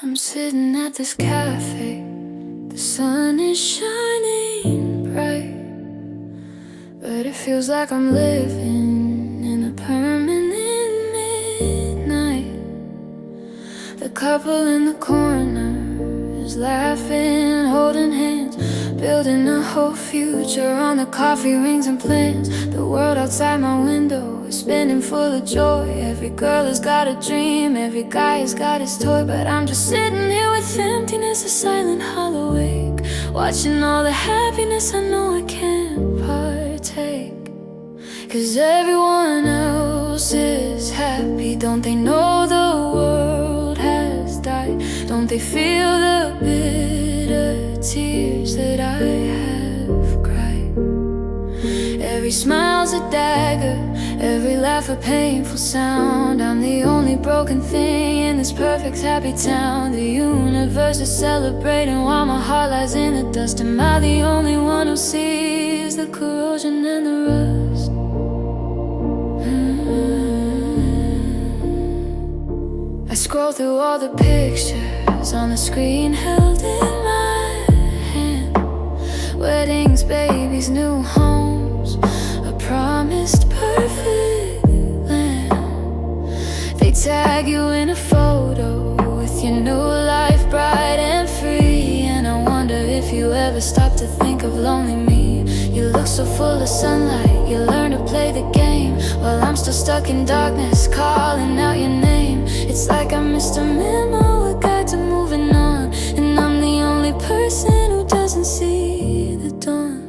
I'm sitting at this cafe, the sun is shining bright, but it feels like I'm living in a permanent midnight. The couple in the corner is laughing, holding hands, building a whole future on the coffee rings and plans. The world outside my window is spinning full of joy. Every girl has got a dream, every guy has got his toy, but I'm just sitting here with emptiness, a silent hollow ache, watching all the happiness I know I can't partake. Cause everyone else is happy, don't they know the world has died? Don't they feel the bitter tears that I have cried? Every smile's a dagger, every laugh a painful sound. I'm the only broken thing in this perfect happy town. The universe is celebrating while my heart lies in the dust. Am I the only one who sees the corrosion and the rust? I scroll through all the pictures on the screen held in my hand. Weddings, babies, new homes, a promised perfect land. They tag you in a photo with your new life bright and free, and I wonder if you ever stop to think of lonely me. You look so full of sunlight, you learn to play the game, while I'm still stuck in darkness, calling out your name. It's like I missed a memo, a guide to moving on, and I'm the only person who doesn't see the dawn.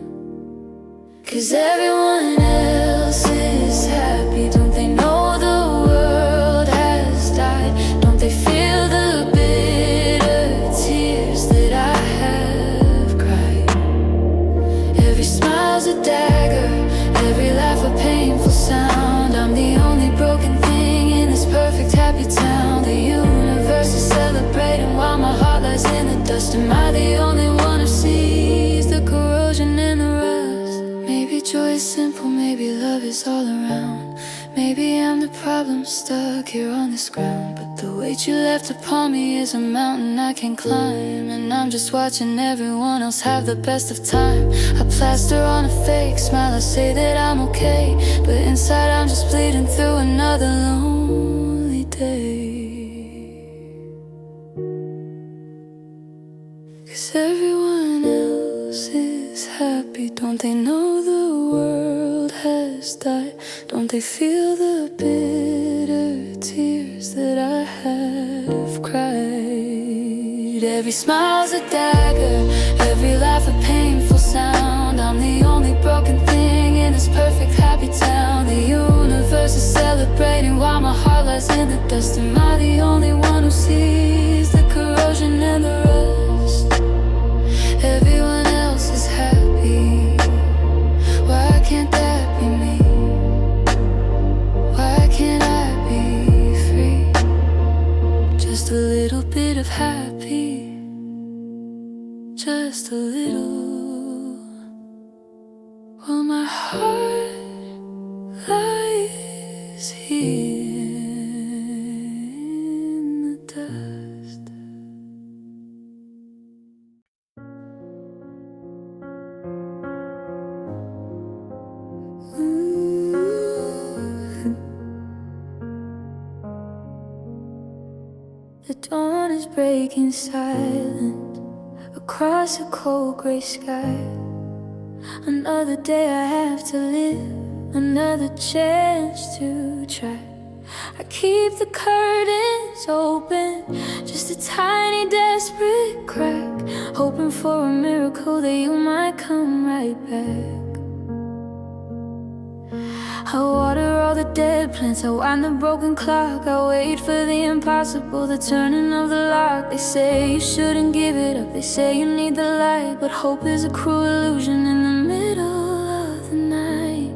Cause everyone else is happy, don't they know the world has died? Don't they feel the bitter tears that I have cried? Every smile's a dagger, every laugh a painful sound. I'm the only broken thing in this perfect happy town. The universe is celebrating while my heart lies in the dust. Am I the only one who sees the corrosion and the rust? Maybe joy is simple, maybe love is all around. Maybe I'm the problem stuck here on this ground, but the weight you left upon me is a mountain I can't climb, and I'm just watching everyone else have the best of time. I plaster on a fake smile, I say that I'm okay, but inside I'm just bleeding through another lonely day. Cause everyone else is happy, don't they know the world has died? Don't they feel the bitter tears that I have cried? Every smile's a dagger, every laugh a painful sound. I'm the only broken thing in this perfect happy town. The universe is celebrating while my heart lies in the dust. Am I the only one who sees the corrosion and the rust? Everyone else is happy, why can't that be me? Why can't I be free? Just a little bit of happy, just a little. Well, my heart lies here in the dust. The dawn is breaking silent across a cold gray sky. Another day I have to live, another chance to try. I keep the curtains open, just a tiny desperate crack, hoping for a miracle that you might come right back. I water all the dead plants, I wind the broken clock, I wait for the impossible, the turning of the lock. They say you shouldn't give it up, they say you need the light, but hope is a cruel illusion in the middle of the night.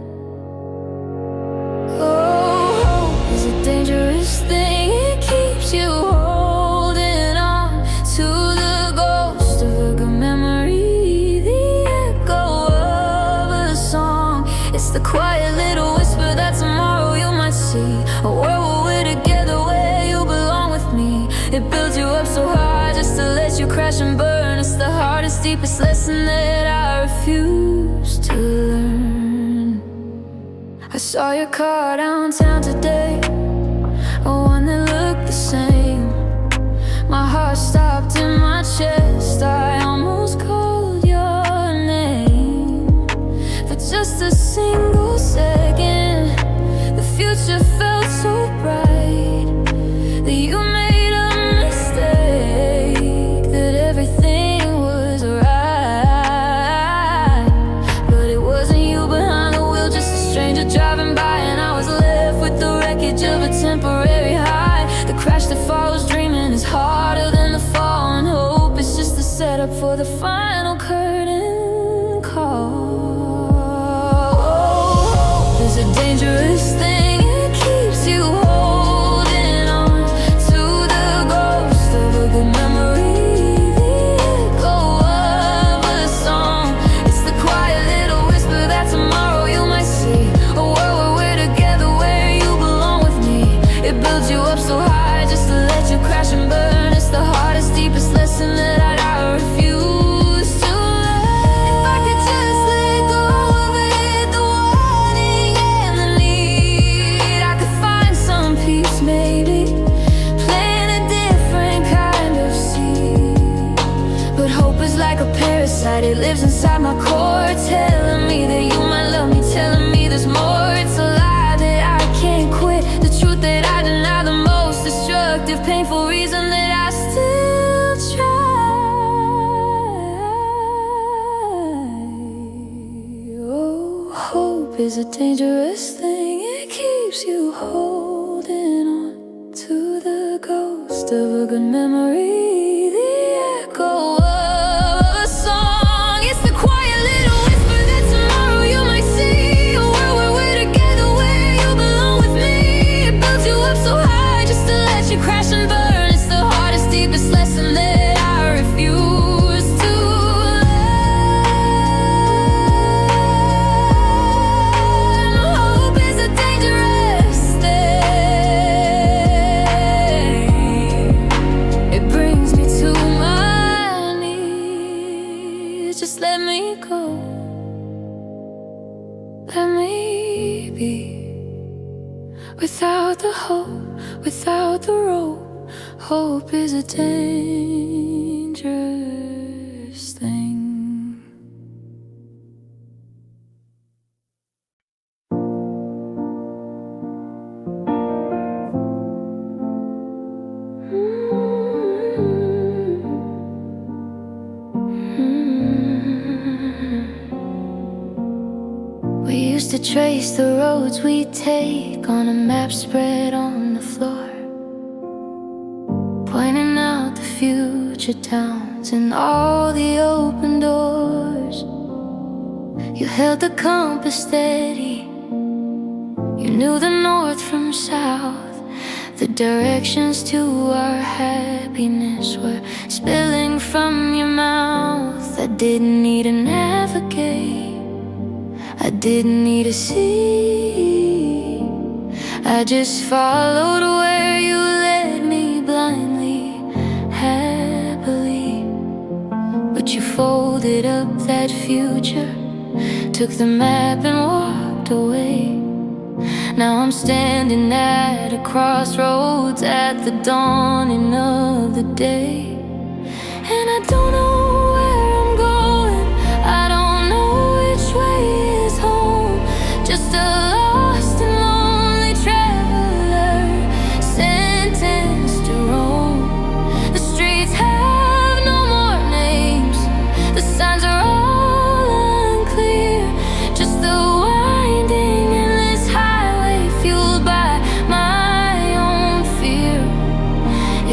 Oh, hope is a dangerous thing, it keeps you holding on to the ghost of a good memory, the echo of a song. It's the quiet little whisper that tomorrow you might see a world where we're together, where you belong with me. It builds you up so hard crash and burn. It's the hardest, deepest lesson that I refuse to learn. I saw your car downtown today, one that looked the same. My heart stopped in my chest, I almost called your name. For just a single second, the future felt so bright, that you made a mistake, that everything was right. But it wasn't you behind the wheel, just a stranger driving by, and I was left with the wreckage of a temporary high. The crash that follows dreaming is harder than the fall, and hope is just a setup for the final curtain call. Oh, hope is a dangerous thing, it keeps you holding on to the ghost of a good memory, the echo of a song. It's the quiet little whisper that tomorrow you might see a world where we're together, where you belong with me. It builds you up so high just to let you crash and burn. It's the hardest, deepest lesson that I refuse to learn. If I could just let go of it, the wanting and the need, I could find some peace, maybe plant a different kind of seed. But hope is like a parasite, it lives inside my core, telling me that you might love me, telling me there's more. It's a lie that I can't quit, the truth that I deny the most, destructive, painful reason that I still try. Oh, hope is a dangerous thing, it keeps you holding on to the ghost of a good memory, the echo of a song. It's the quiet little whisper that tomorrow you might see a world where we're together, where you belong with me. It builds you up so high just to let you crash and burn. It's the hardest, deepest lesson that I refuse to learn. Hope is a dangerous thing, it brings me to my knees. Just let me go, let me be. Without the hope, without the rope, hope is a dangerous thing. We used to trace the roads we'd take on a map spread on the floor, pointing out the future towns and all the open doors. You held the compass steady, you knew the north from south. The directions to our happiness were spilling from your mouth. I didn't need to navigate, I didn't need to see, I just followed where you led me blindly, happily. But you folded up that future, took the map and walked away. Now I'm standing at a crossroads at the dawning of the day, and I don't know where I'm going, I don't know which way is home. Just a lost and lonely traveler, sentenced to roam. The streets have no more names, the signs are all unclear, just the winding endless highway fueled by my own fear.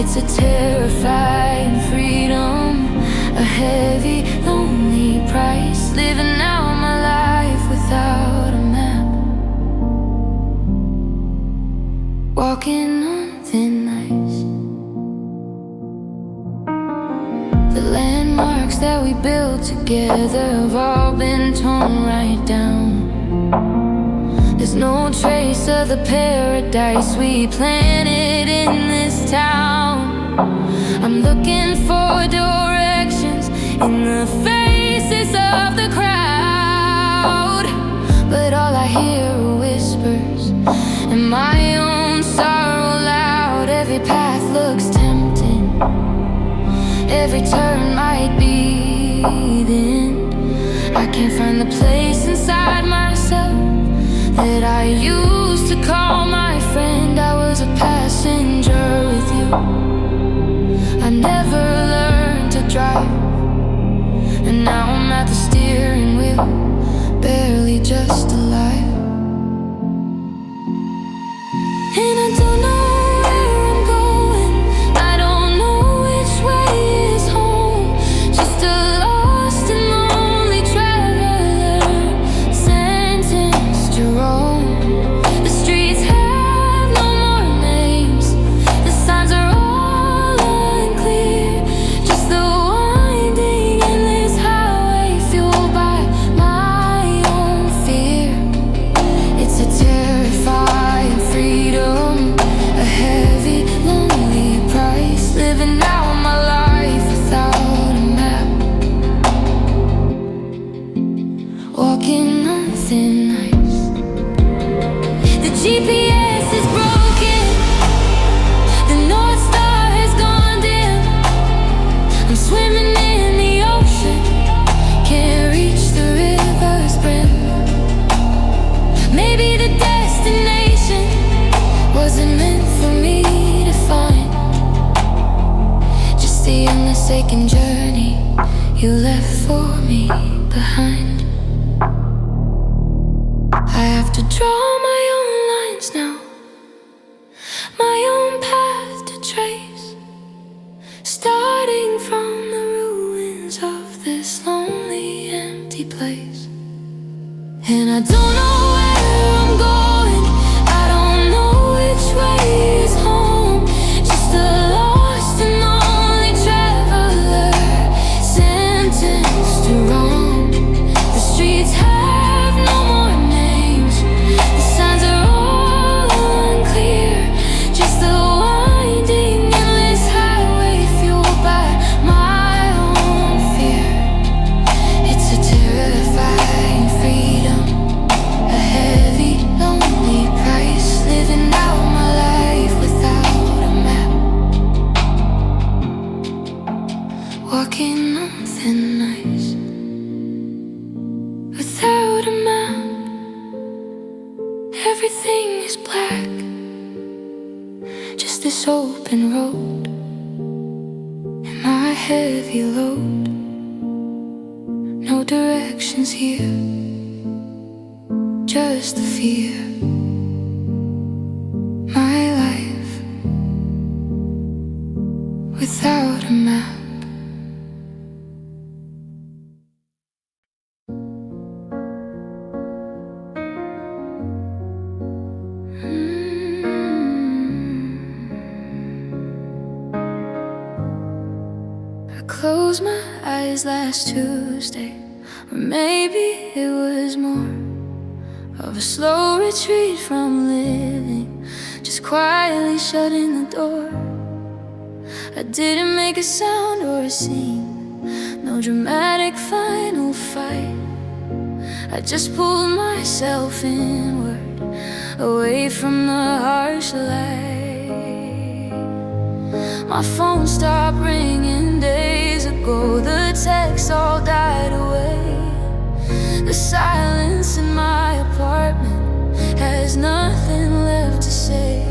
It's a terrifying freedom, a heavy, lonely price, living out my life without a map, walking on thin ice. The landmarks that we built together have all been torn right down. There's no trace of the paradise we planted in this town. I'm looking for direction, in the faces of the crowd. But all I hear are whispers and my own sorrow loud. Every path looks tempting, every turn might be the end. I can't find the place inside myself that I used to call my friend. I was a passenger with you. I never learned to drive, and now I'm at the steering wheel, barely just alive. And I don't know where I'm going, I don't know which way is home. Just a lost and lonely traveler, sentenced to roam. The streets have no more names, the signs are all unclear. Just the winding endless highway fueled by my own fear. It's a terrifying freedom, a heavy, lonely price. Living out my life without a map, walking on thin ice. The GPS is broken, the North Star has gone dim. I'm swimming in the ocean, can't reach the river's brim. Maybe the destination wasn't meant for me to find, just the endless aching journey you left for me behind. I have to draw my own lines now, my own path to trace, starting from the ruins of this lonely, empty place. And I don't know where I'm going, I don't know which way is home. Just a lost and lonely traveler, sentenced to roam. The streets have no more names, the signs are all unclear. Just the winding endless highway fueled by my own fear. It's a terrifying freedom, a heavy, lonely price. Living out my life without a map, walking on thin ice. Without a map, everything is black, just this open road and my heavy load. No directions here, just the fear. My life without a map. I closed my eyes last Tuesday, or maybe it was more of a slow retreat from living, just quietly shutting the door. I didn't make a sound or a scene, no dramatic final fight. I just pulled myself inward, away from the harsh light. My phone stopped ringing days ago, the texts all died away. The silence in my apartment has nothing left to say.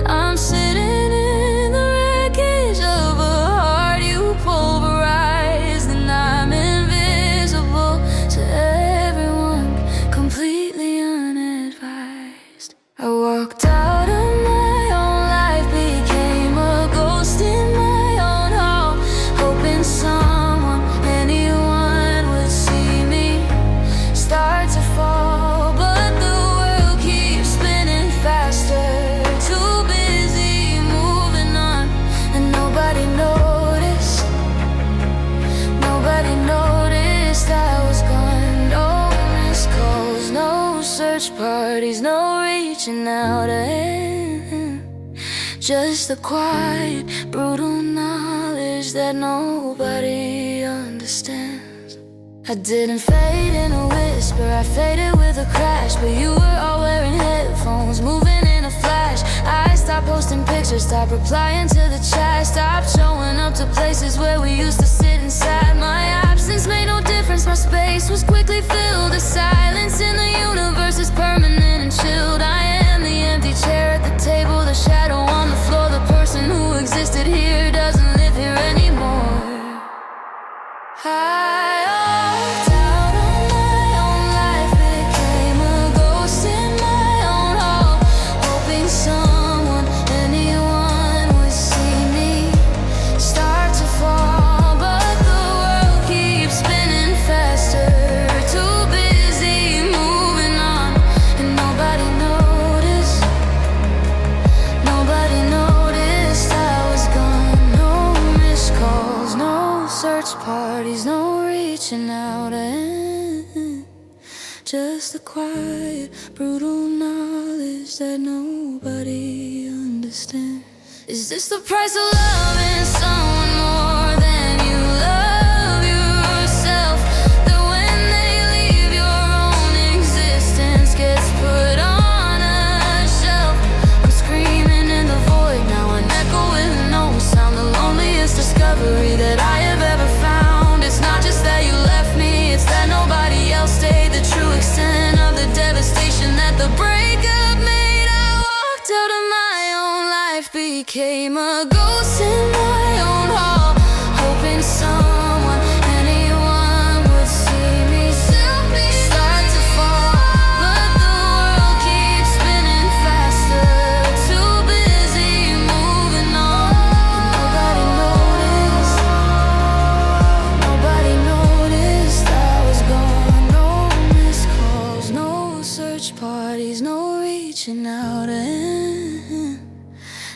I'm sitting in the wreckage of a heart you pulverized, and I'm invisible to everyone, completely unadvised. I walked out of my own life, became a ghost in my own hall, hoping someone, anyone would see me start to fall. But the world keeps spinning faster, too busy moving on, and nobody noticed I was gone. No missed calls, no search parties, no reaching out ahead. Just the quiet, brutal knowledge that nobody understands. I didn't fade in a whisper, I faded with a crash. But you were all wearing headphones, moving in a flash. I stopped posting pictures, stopped replying to the chat, stopped showing up to places where we used to sit inside. My absence made no difference, my space was quickly filled. The silence in the universe is permanent and chilled. I am the empty chair at the table, the shadow on the floor. The person who existed here doesn't live here anymore. I walked out on my own life, became a ghost in my own hall, hoping someone, anyone would see me start to fall. But the world keeps spinning faster, too busy moving on, and nobody noticed. Nobody noticed I was gone. No missed calls, no search parties, no reaching out, and just the quiet, brutal knowledge that nobody understands. Is this the price of loving someone more than you love yourself? That when they leave, your own existence gets put on a shelf. I'm screaming in the void, now an echo with no sound. The loneliest discovery that I have ever found. It's not just that you left me, it's that nobody else stayed. The true extent of the devastation that the breakup made. I walked out of my own life, became a ghost in my own hall, hoping someone, anyone would see me start to fall. But the world keeps spinning faster, too busy moving on. Nobody noticed. Nobody noticed I was gone. No missed calls, no search parties, no reaching out, and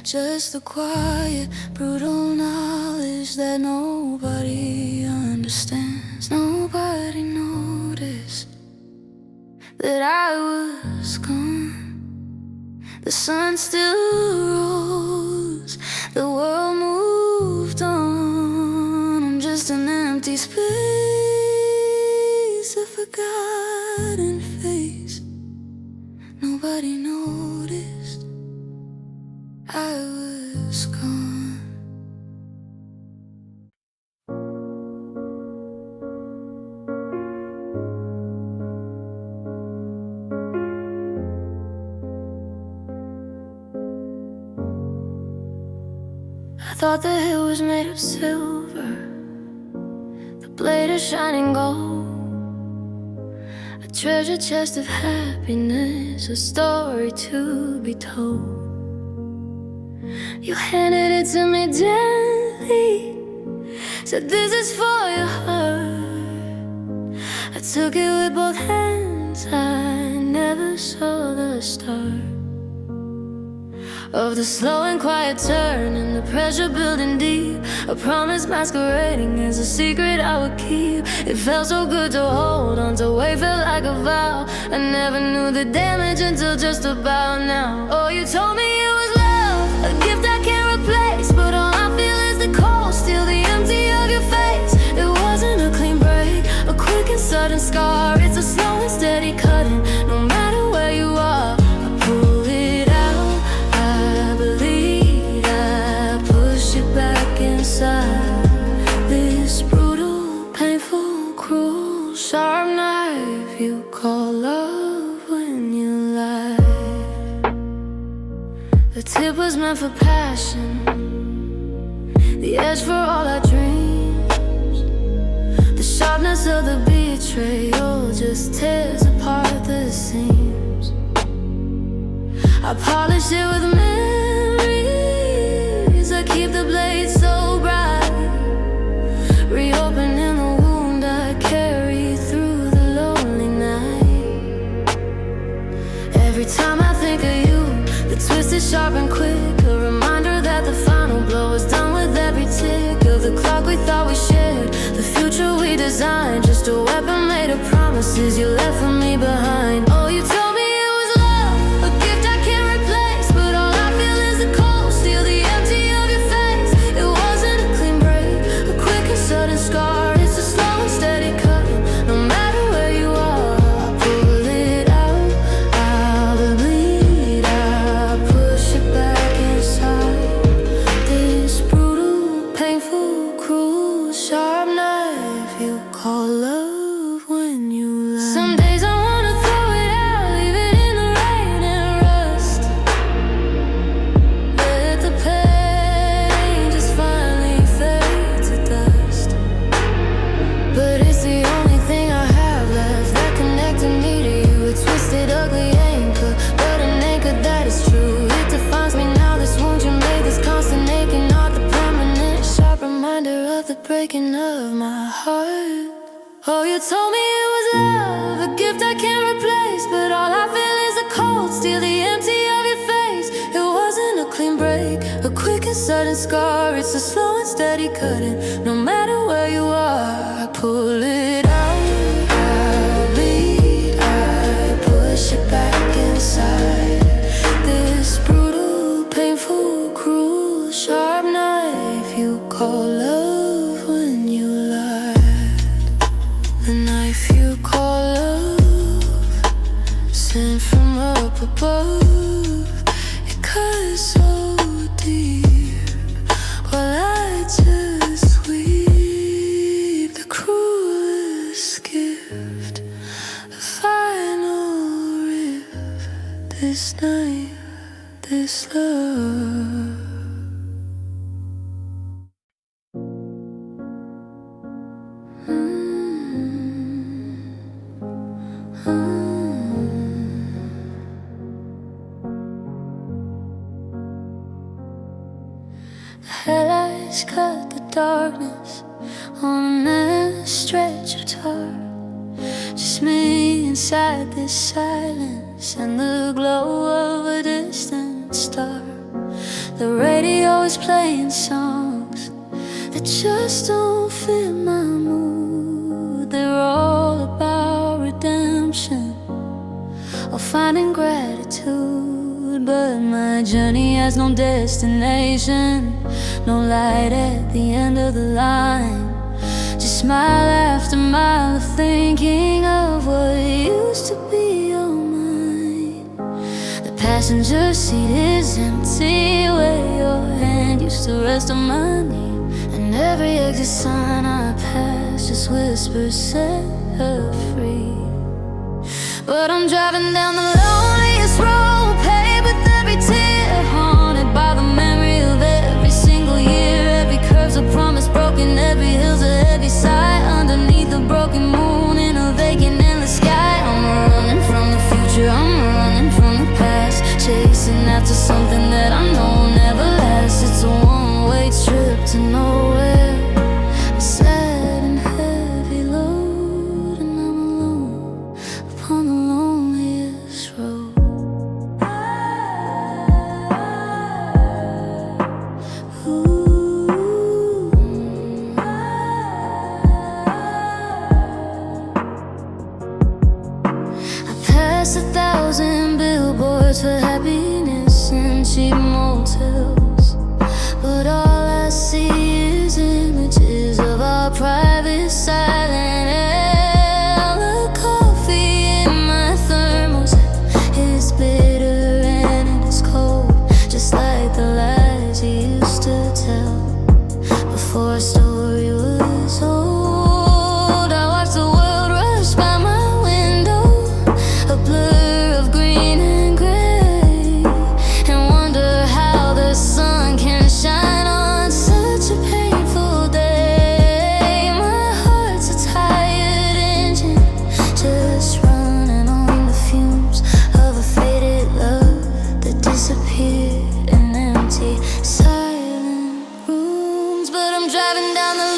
just the quiet, brutal knowledge that nobody understands. Nobody noticed that I was gone. The sun still rose, the world moved on. I'm just an empty space, a forgotten face. Nobody noticed I was gone. I thought the hill was made of silver, the blade of shining gold, a treasure chest of happiness, a story to be told. You handed it to me gently, said this is for your heart. I took it with both hands, I never saw the start of the slow and quiet turn, and the pressure building deep. A promise masquerading as a secret I would keep. It felt so good to hold on to, wait felt like a vow. I never knew the damage until just about now. Oh, you told me it was love, a gift I can't replace, but all I feel is the cold, still the empty of your face. It wasn't a clean break, a quick and sudden scar. It's a slow and steady cutting, no matter where you are. I pull it out, I believe I push it back inside. This brutal, painful, cruel, sharp knife you call love when you lie. The tip was meant for passion, the edge for all our dreams. The sharpness of the betrayal just tears apart the seams. I polish it with memories, I keep the blade so bright, reopening the wound I carry through the lonely night. Every time I think of you, the twist is sharp and quick, a reminder that the final blow is done with every tick of the clock we thought we shared. The future we designed, just a weapon made of promises you left for me behind. Oh, you told me it was love, a gift I can't replace, but all I feel is the cold, still the empty of your face. It wasn't a clean break, painful, cruel, sharp knife you call love when you lie. Some days I wanna throw it out, leave it in the rain and rust. Let the pain just finally fade to dust. But it's the only thing I have left that connected me to you. A twisted, ugly anchor, but an anchor that is true. It defines me now, this wound you made, this constant aching, not the permanent sharp reminder of the breaking of my heart. Oh, you told me it was love, a gift I can't replace, but all I feel is a cold steel, the empty of your face. It wasn't a clean break, a quick and sudden scar. It's a slow and steady cutting, no matter where you are. I pull it out, I bleed, I push it back inside. This brutal, painful, cruel, sharp knife you call love when you lie. The knife you call love, sent from up above. It cuts so deep, while I just weep the cruelest gift, the final rip. This night, this love. Headlights cut the darkness on a stretch of tar. Just me inside this silence and the glow of a distant star. The radio is playing songs that just don't fit my mood. They're all about redemption or finding gratitude, but my journey has no destination, no light at the end of the line. Just mile after mile of thinking of what used to be all mine. The passenger seat is empty where your hand used to rest on my knee, and every exit sign I pass just whispers set her free. But I'm driving down the loneliest road, paved with every tear, haunted by the memory of every single year. Every curve's a promise broken, every hill's a heavy sigh, underneath a broken moon in a vacant endless sky. I'm running from the future, I'm running from the past, chasing after something that I know never lasts. It's a one-way trip to nowhere, a sad and heavy load, and I'm alone upon the loneliest road. Past 1,000 billboards for happiness and cheap motels, but all I see is images of our private silent hell. The coffee in my thermos is bitter and it is cold, just like the lies you used to tell before a story was old. I watched the world rush by my window, a blur of green and gray, and wonder how the sun can shine on such a painful day. My heart's a tired engine, just running on the fumes of a faded love that disappeared in empty, silent rooms. But I'm driving down the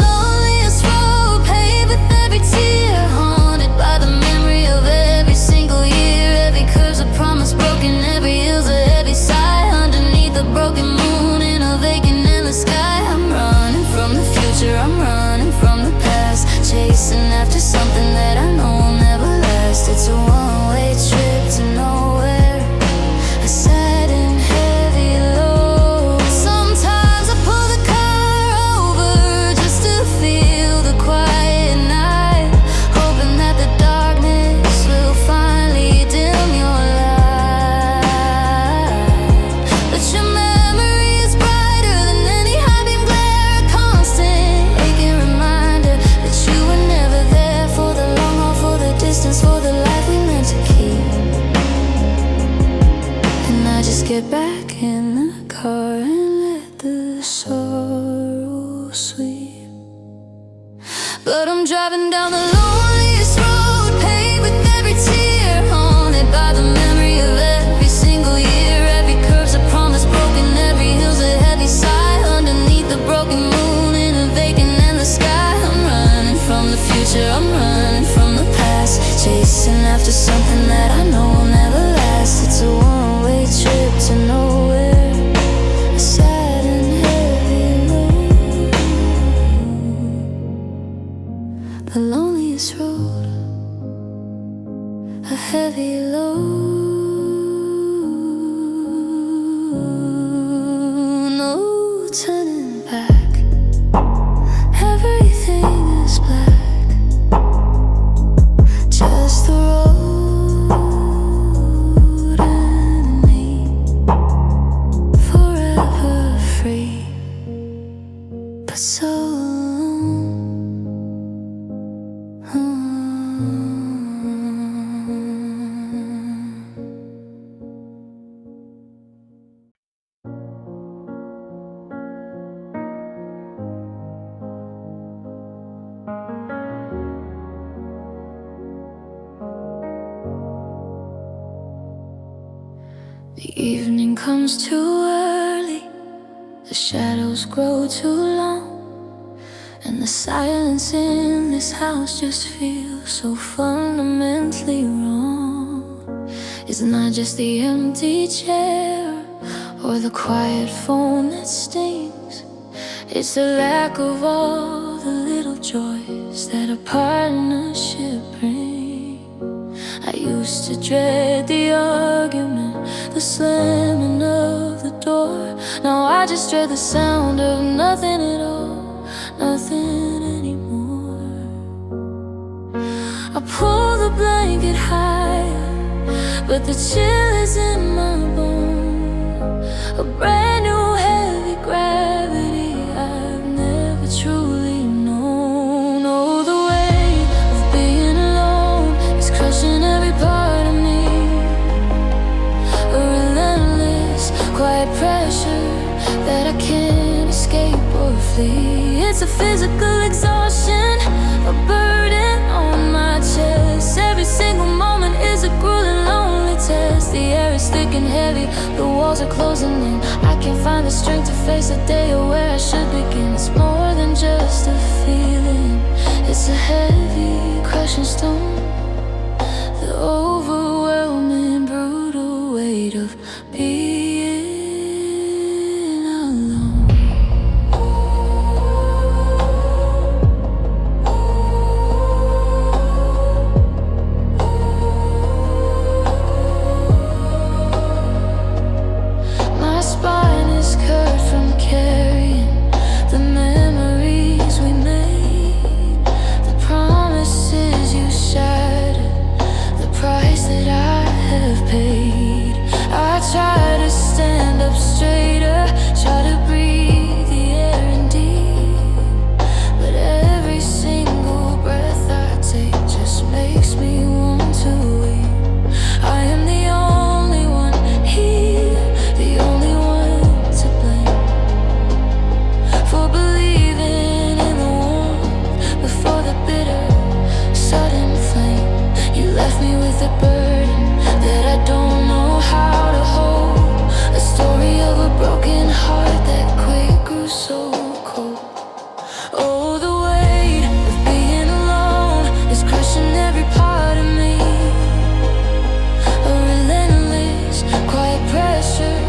But I'm driving down the loneliest road, paved with every tear, haunted by the memory of every single year. Every curve's a promise broken, every hill's a heavy sigh. Underneath the broken moon, in a vacant endless sky, I'm running from the future, I'm running from the past, chasing after something that I know will never last. It's a one-way trip to nowhere, a sad and heavy load. The loneliest road, a heavy load. No turning back, everything is black, just the road and me, forever free, but so the evening comes too early, the shadows grow too long, and the silence in this house just feels so fundamentally wrong. It's not just the empty chair or the quiet phone that stings, it's the lack of all the little joys that a partnership brings. I used to dread the argument, the slamming of the door. Now I just dread the sound of nothing at all, nothing anymore. I pull the blanket higher, but the chill is in my bones. A brand new heavy gravity I've never truly known. Oh, the weight of being alone is crushing every part of me. A relentless, quiet pressure that I can't escape or flee. It's a physical exhaustion, a burden on my chest. Every single moment is a grueling, lonely test. The air is thick and heavy, the walls are closing in. I can't find the strength to face a day of where I should begin. It's more than just a feeling, it's a heavy, crushing stone. The overwhelming, brutal weight of being alone. My spine is curved from carrying the memories we made, the promises you shattered, the price that I have paid. I try to stand up straighter, try to breathe the air in deep, but every single breath I take just makes me want to weep. I am the only one here, the only one to blame, for believing in the warmth before the bitter, sudden flame. You left me with a burden that I don't know how to hold, a story of a broken heart that quick grew so cold. Oh, the weight of being alone is crushing every part of me. A relentless, quiet pressure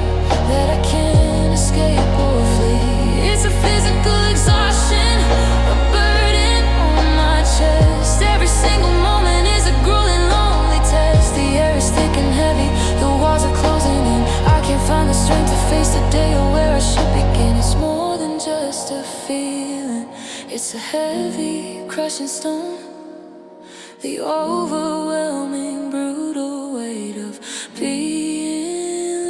that I can't escape or flee. It's a physical exhaustion, a burden on my chest. Every single moment is a grueling, lonely test. The air is thick and heavy, the walls are closing in. I can't find the strength to face the day or where I should begin. It's more than just a feeling, it's a heavy, crushing stone. The overwhelming, brutal weight of being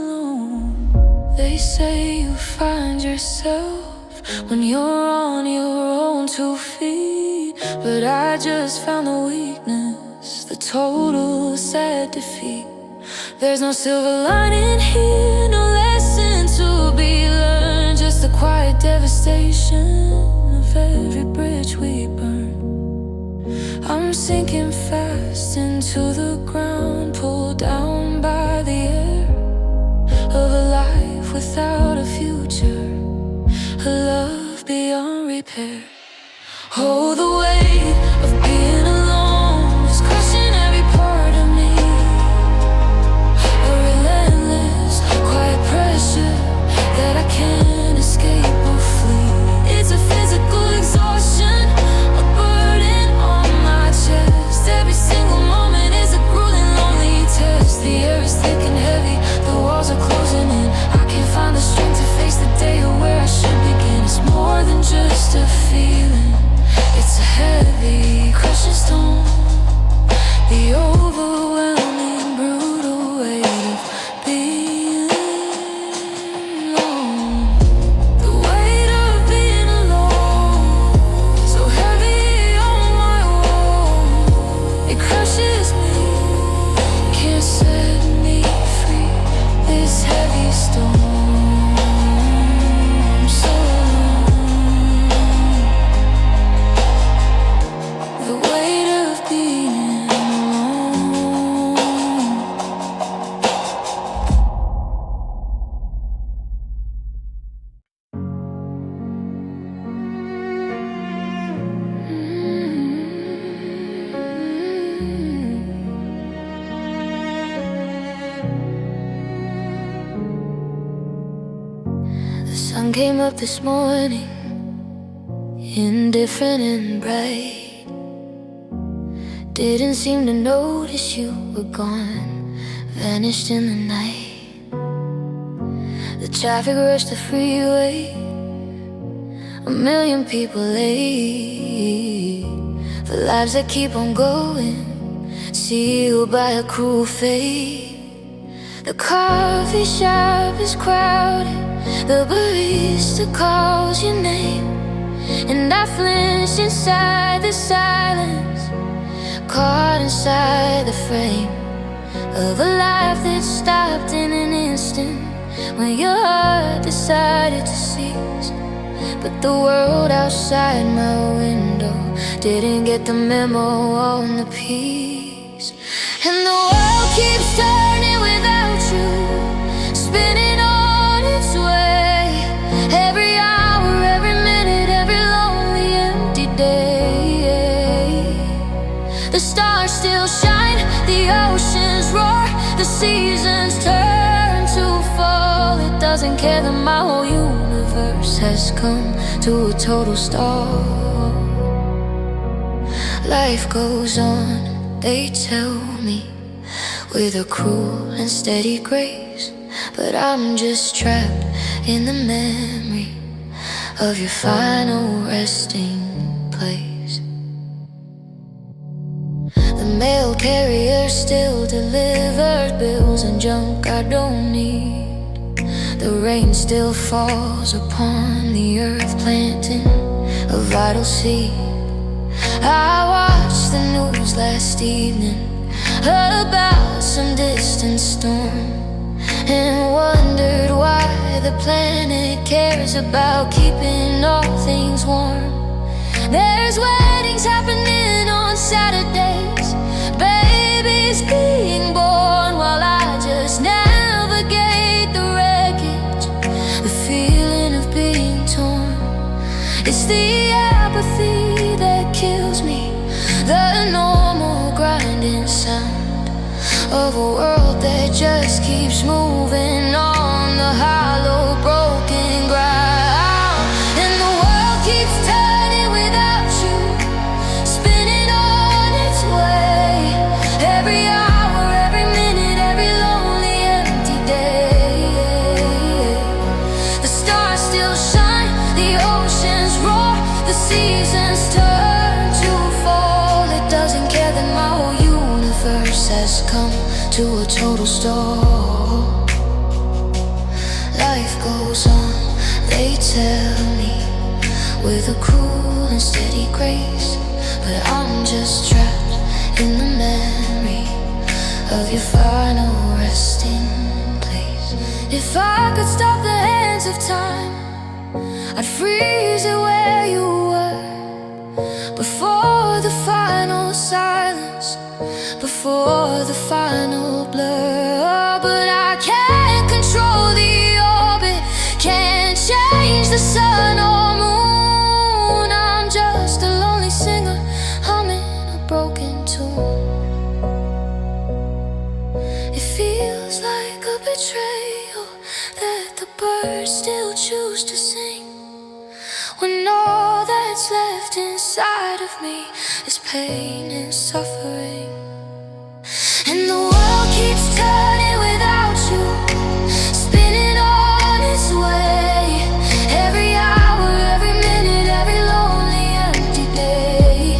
alone. They say you find yourself when you're on your own 2 feet, but I just found the weakness, the total sad defeat. There's no silver lining here, no lesson to be learned, just a quiet devastation of every bridge we burn. I'm sinking fast into the ground, pulled down by the air of a life without a future, a love beyond repair. Oh, the weight of being alone is crushing every part of me. A relentless, quiet pressure that I can't escape or flee. It's a physical exhaustion, a burden on my chest. Every single moment is a grueling, lonely test. The air is thick and heavy, the walls are closing in. I can't find the strength to face the day or where I should begin. It's more than just a feeling, it's a heavy, crushing stone. The overwhelming, brutal weight of being alone. The weight of being alone, so heavy on my own. It crushes me, can't set me free. This heavy stone, I'm so alone. The weight of being alone. The sun came up this morning, indifferent and bright. Didn't seem to notice you were gone, vanished in the night. The traffic rushed the freeway, a million people late, for lives that keep on going, sealed by a cruel fate. The coffee shop is crowded, the barista calls your name, and I flinch inside the silence, caught inside the frame of a life that stopped in an instant when your heart decided to cease. But the world outside my window didn't get the memo on the piece. And the world keeps turning without you, spinning on its way. Every hour, every minute, every lonely empty day. The stars still shine, the oceans roar, the seasons turn to fall. It doesn't care that my whole universe has come to a total stop. Life goes on, they tell me, with a cruel and steady grace, but I'm just trapped in the memory of your final resting place. The mail carrier still delivered bills and junk I don't need. The rain still falls upon the earth, planting a vital seed. I watched the news last evening about some distant storm, and wondered why the planet cares about keeping all things warm. There's weddings happening on Saturdays, babies being born, while I just navigate the wreckage, the feeling of being torn. It's the apathy that kills me, the normal grinding sound of a world that just keeps moving on the hollow, broken ground. And the world keeps turning without you, spinning on its way. Every hour, every minute, every lonely empty day. The stars still shine, the oceans roar, the seasons turn to fall. It doesn't care that my whole universe has come to a total stop. Life goes on, they tell me, with a cruel and steady grace, but I'm just trapped in the memory of your final resting place. If I could stop the hands of time, I'd freeze it where you were, before the final silence, before the final blur. But I can't control the orbit, can't change the sun or moon. I'm just a lonely singer humming a broken tune. It feels like a betrayal that the birds still choose to sing, when all that's left inside of me is pain and suffering. And the world keeps turning without you, spinning on its way. Every hour, every minute, every lonely empty day.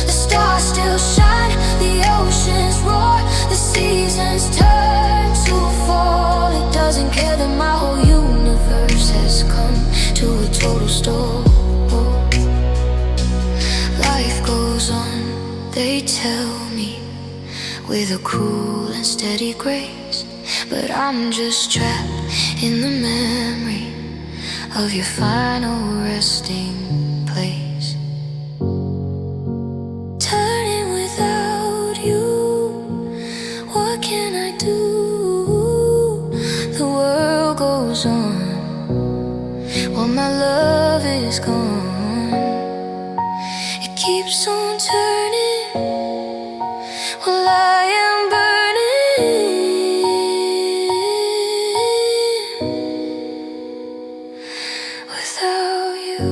The stars still shine, the oceans roar, the seasons turn to fall. It doesn't care that my whole universe has come to a total stop. Life goes on, they tell me, with a cool and steady grace. But I'm just trapped in the memory of your final resting place. Turning without you, what can I do? The world goes on while my love is gone. It keeps on turning while I am burning without you.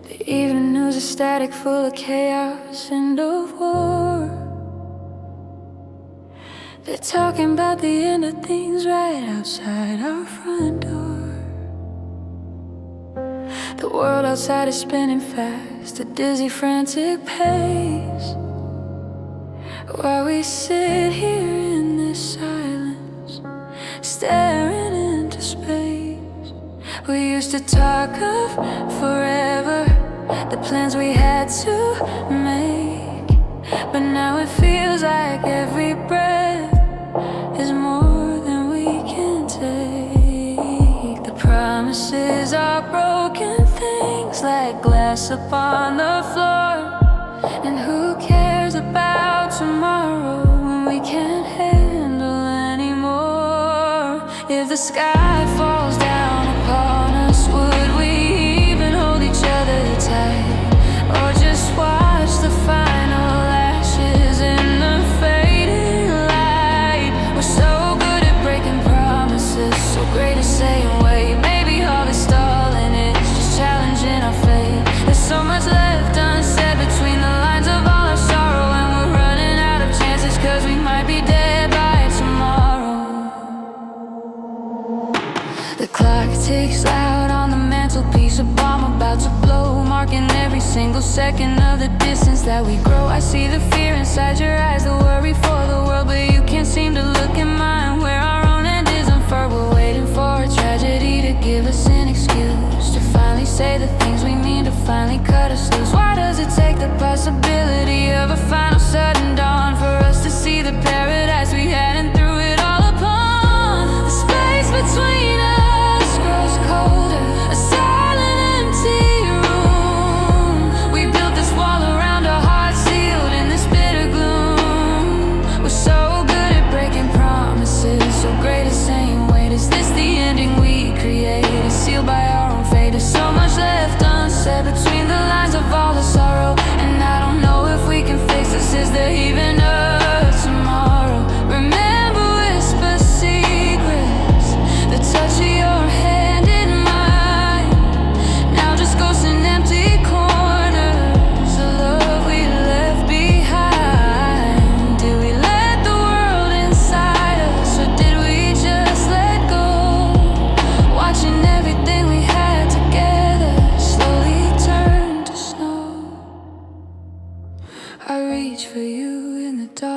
The evening news is static, full of chaos and of war. They're talking about the end of things right outside our front door. The world outside is spinning fast, a dizzy, frantic pace, while we sit here in this silence, staring into space. We used to talk of forever, the plans we had to make, but now it feels like every breath is more than we can take. The promises are broken things like glass upon the floor. And who cares about tomorrow when we can't handle anymore? If the sky falls down upon us, would we even hold each other tight, or just watch the final ashes in the fading light? We're so good at breaking promises, so great at saying wait. Maybe all this stalling is just challenging our fate. There's so much left unsaid between the lines of all our sorrow, and we're running out of chances, cause we might be dead by tomorrow. The clock ticks loud on the mantelpiece, a bomb about to blow, marking every single second of the distance that we grow. I see the fear inside your eyes, the worry for the world, but you can't seem to look in mine, where our own end is unfurled. We're waiting for a tragedy to give us an excuse to finally say the things we mean, to finally cut us loose. Why does it take the possibility of a final sudden dawn for us to see the paradise we had and threw it all upon? The space between us grows colder, a silent empty room. We built this wall around our hearts, sealed in this bitter gloom. We're so good at breaking promises, so great at saying wait. Is this the ending we created, sealed by our own fate? There's so much left unsaid between the lines of all the sorrow, and I don't know if we can fix this. Is there even a tomorrow? Remember, whisper secrets, the touch of your hand in mine. Now just ghosts in empty corners, the love we left behind. Did we let the world inside us, or did we just let go? Watching everything we had together slowly turn to snow. I reach for you in the dark,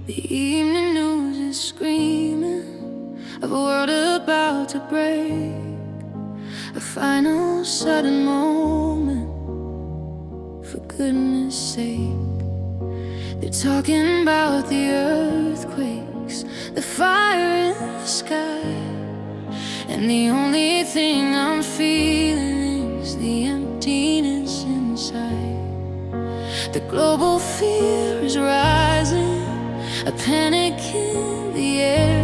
The evening news is screaming of a world about to break. A final sudden moment, for goodness sake. They're talking about the earthquakes, the fire in the sky, and the only thing I'm feeling is the emptiness inside. The global fear is rising, a panic in the air,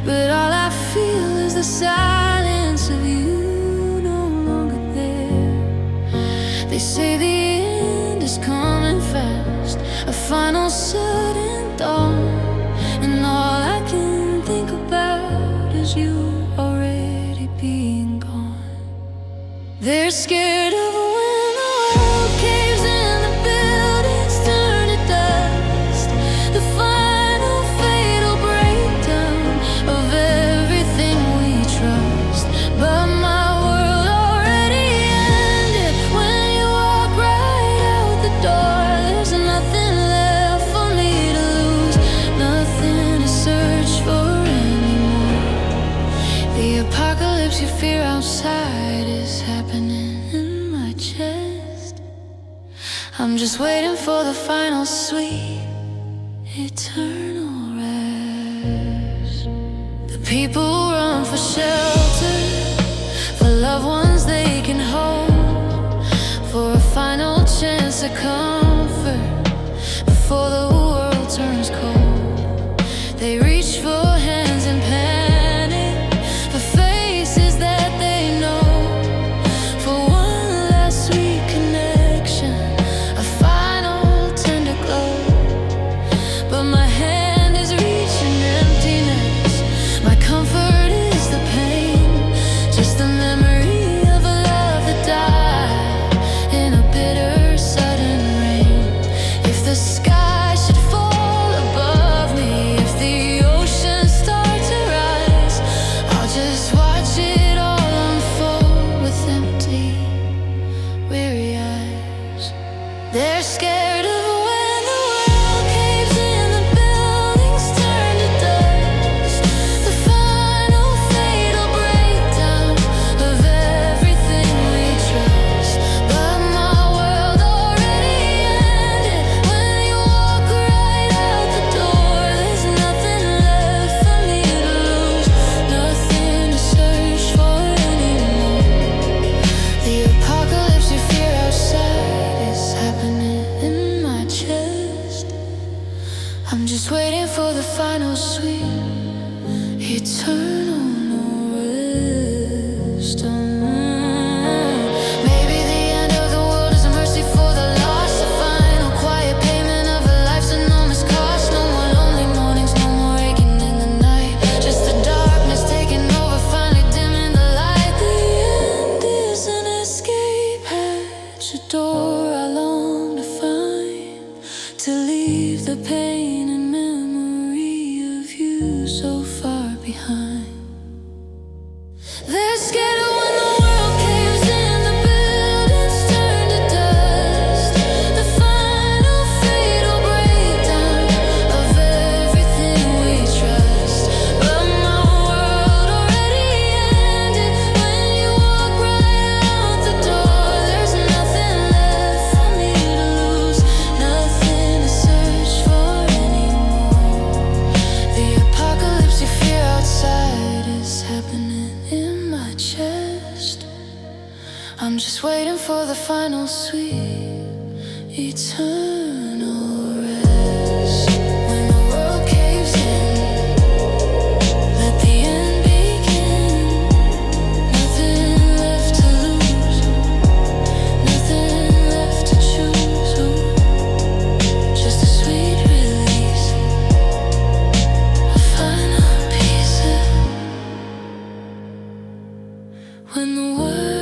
but all I feel is the silence of you no longer there. They say the end is coming fast, a final sudden dawn, and all I can think about is you already being gone. They're scared of when the world caves in, the buildings turn to dust, the final fatal breakdown of everything we trust. But my world already ended when you walk right out the door. There's nothing left for me to lose, nothing to search for anymore. The apocalypse you fear outside is happening in my chest. I'm just waiting for the final sweet eternal rest. The people run for shelter, for loved ones they can hold, for a final chance to comfort before the world turns cold. They reach for hands in panic, for faces that they know, for one last sweet connection, a final tender glow. But my hand is reaching emptiness, my comfort is the pain, just the memory of a love that died in a bitter sudden rain. If the sky should fall above me, if the oceans start to rise, I'll just watch it all unfold with empty, weary eyes. They're scared of when the world caves in, the buildings turn to dust, the final fatal breakdown of everything we trust. But my world already ended when you walk right out the door. There's nothing left for me to lose, nothing to search for anymore. The apocalypse you fear outside is happening in my chest. I'm just waiting for the final sweet eternal rest. Maybe the end of the world is a mercy for the lost, a final quiet payment of a life's enormous cost. No more lonely mornings, no more aching in the night, just the darkness taking over, finally dimming the light. The end is an escape hatch, a door I long to find, to leave the pain and memory of you so far behind. They're scared of when the world caves in, the buildings turn to dust, the final fatal breakdown of everything we trust. But my world already ended when you walk right out the door. There's nothing left for me to lose, nothing to search for anymore. The apocalypse you fear outside is happening in my chest. I'm just waiting for the final sweet eternal rest. When the world caves in, let the end begin. Nothing left to lose, nothing left to choose. Oh, just a sweet release, a final piece of when the world